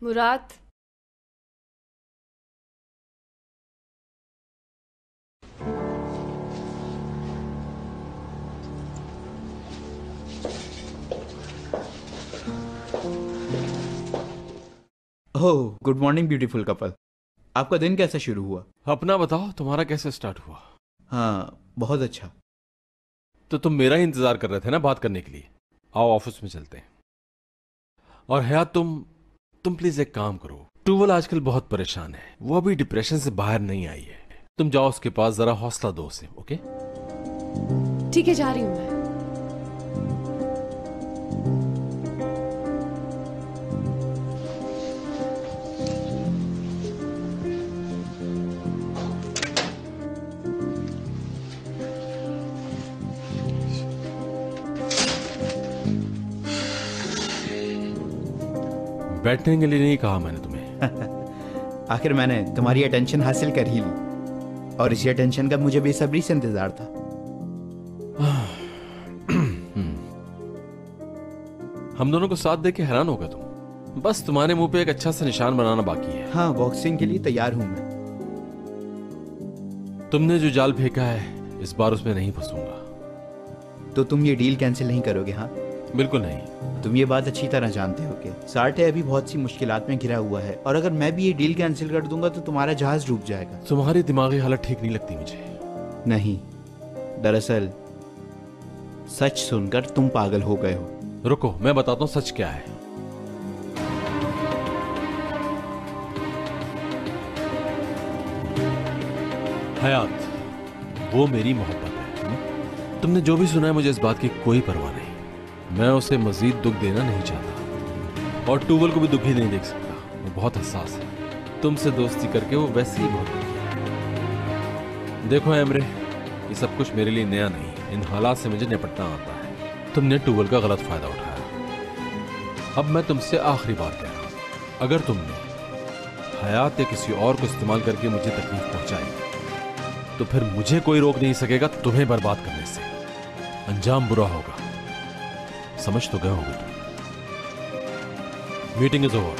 मुराद, ओह, good morning beautiful couple. आपका दिन कैसे शुरू हुआ? अपना बताओ, तुम्हारा कैसे स्टार्ट हुआ? हाँ, बहुत अच्छा। तो तुम मेरा ही इंतजार कर रहे थे ना बात करने के लिए? आओ ऑफिस में चलते हैं। और हयात, तुम प्लीज एक काम करो। टूवल आजकल बहुत परेशान है, वो अभी डिप्रेशन से बाहर नहीं आई है। तुम जाओ उसके पास, जरा हौसला दो उसे। ओके? ठीक है, जा रही हूं मैं। बैठने के लिए नहीं कहा मैंने तुम्हें। आखिर मैंने तुम्हारी अटेंशन हासिल कर ही ली, और इसी अटेंशन का मुझे बेसब्री से इंतजार था। हम दोनों को साथ देख के हैरान होगा तुम। बस तुम्हारे मुंह पे एक अच्छा सा निशान बनाना बाकी है। हाँ, बॉक्सिंग के लिए तैयार हूं मैं। तुमने जो जाल फेंका है, इस बार उसमें नहीं फंसूंगा। तो तुम ये डील कैंसिल नहीं करोगे? हाँ, बिल्कुल नहीं। तुम ये बात अच्छी तरह जानते हो कि सार्टे अभी बहुत सी मुश्किलात में घिरा हुआ है, और अगर मैं भी ये डील कैंसिल कर दूंगा तो तुम्हारा जहाज डूब जाएगा। तुम्हारी दिमागी हालत ठीक नहीं लगती मुझे। नहीं, दरअसल सच सुनकर तुम पागल हो गए हो। रुको, मैं बताता हूं सच क्या है। हयात, वो मेरी मोहब्बत है। तुमने जो भी सुना है, मुझे इस बात की कोई परवाह नहीं। मैं उसे मजीद दुख देना नहीं चाहता, और टूवल को भी दुखी नहीं देख सकता। वो बहुत हसास है। तुमसे दोस्ती करके वो वैसे ही बहुत दुखी है। देखो एमरे, ये सब कुछ मेरे लिए नया नहीं है। इन हालात से मुझे निपटना आता है। तुमने टूवल का गलत फायदा उठाया। अब मैं तुमसे आखिरी बार कह रहा हूं, अगर तुमने हयात या किसी और को इस्तेमाल करके मुझे तकलीफ पहुंचाई, तो फिर मुझे कोई रोक नहीं सकेगा तुम्हें बर्बाद करने से। अंजाम बुरा होगा, समझ तो गए होगे तुम। Meeting is over.